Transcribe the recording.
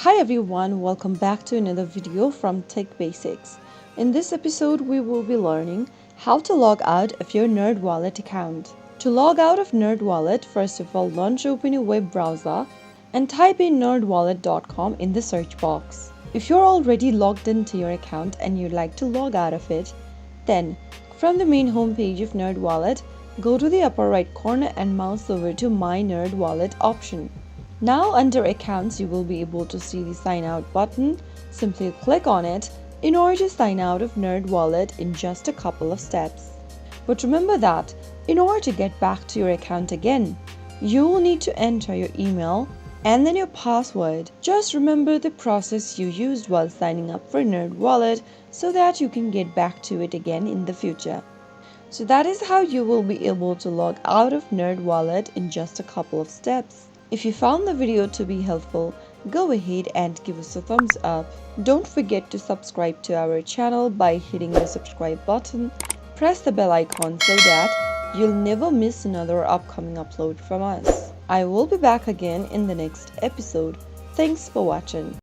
Hi everyone, welcome back to another video from Tech Basics. In this episode, we will be learning how to log out of your NerdWallet account. To log out of NerdWallet, first of all, launch open your web browser and type in nerdwallet.com in the search box. If you're already logged into your account and you'd like to log out of it, then from the main homepage of NerdWallet, go to the upper right corner and mouse over to My NerdWallet option. Now under Accounts, you will be able to see the Sign Out button. Simply click on it in order to sign out of NerdWallet in just a couple of steps. But remember that in order to get back to your account again, you will need to enter your email and then your password. Just remember the process you used while signing up for NerdWallet so that you can get back to it again in the future. So that is how you will be able to log out of NerdWallet in just a couple of steps. If you found the video to be helpful, go ahead and give us a thumbs up. Don't forget to subscribe to our channel by hitting the subscribe button. Press the bell icon so that you'll never miss another upcoming upload from us. I will be back again in the next episode. Thanks for watching.